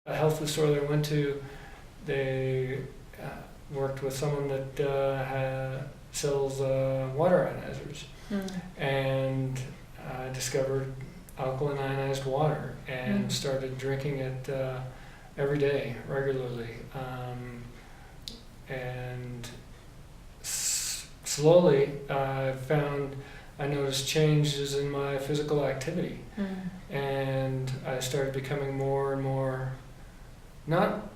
A health food store that I went to, they worked with someone that sells water ionizers, and I discovered alkaline ionized water and started drinking it every day, regularly, and slowly I noticed changes in my physical activity, and I started becoming more and more, not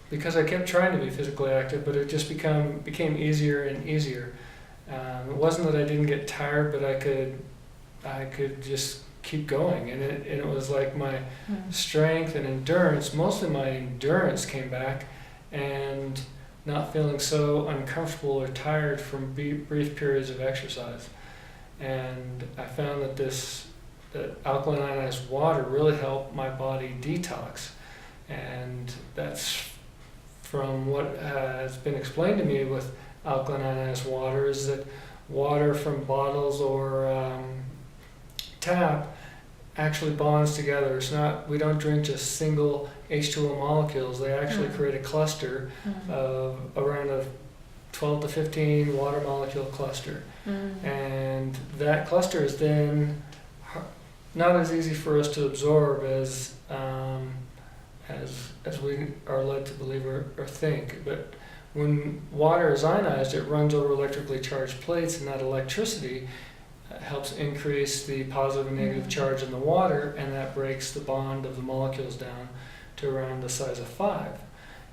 because I kept trying to be physically active, but it just became easier and easier. It wasn't that I didn't get tired, but I could just keep going, and it was like my strength and endurance, mostly my endurance came back, and not feeling so uncomfortable or tired from brief periods of exercise. And I found that alkaline ionized water really helped my body detox, and that's from what has been explained to me with alkaline ionized water, is that water from bottles or tap actually bonds together. It's not, we don't drink just single H2O molecules. They actually create a cluster of around a 12 to 15 water molecule cluster. And that cluster is then not as easy for us to absorb as we are led to believe or think. But when water is ionized, it runs over electrically charged plates, and that electricity helps increase the positive and negative charge in the water, and that breaks the bond of the molecules down to around the size of 5.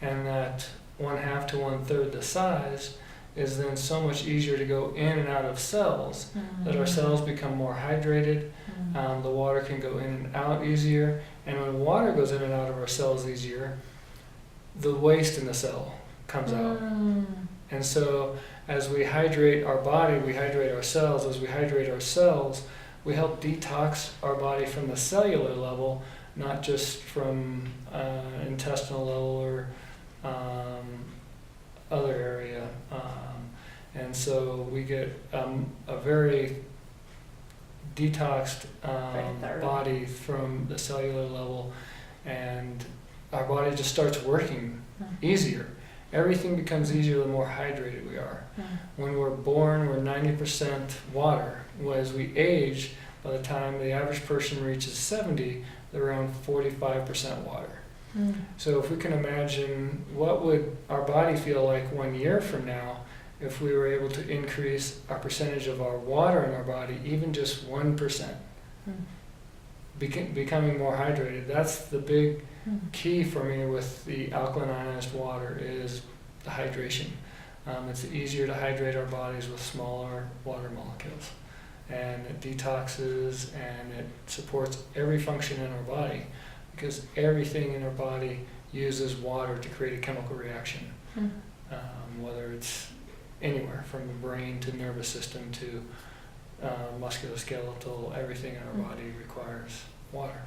And that 1/2 to 1/3 the size is then so much easier to go in and out of cells, that our cells become more hydrated, the water can go in and out easier, and when water goes in and out of our cells easier, the waste in the cell comes out. And so as we hydrate our body, we hydrate our cells. As we hydrate our cells, we help detox our body from the cellular level, not just from intestinal level or other area. And so we get a very detoxed body from the cellular level, and our body just starts working easier. Everything becomes easier the more hydrated we are. When we're born, we're 90% water. As we age, by the time the average person reaches 70, they're around 45% water. So if we can imagine, what would our body feel like 1 year from now if we were able to increase our percentage of our water in our body, even just 1%, becoming more hydrated. That's the big key for me with the alkaline ionized water, is the hydration. It's easier to hydrate our bodies with smaller water molecules, and it detoxes and it supports every function in our body, because everything in our body uses water to create a chemical reaction, whether it's anywhere from the brain to nervous system to musculoskeletal, everything in our body requires water.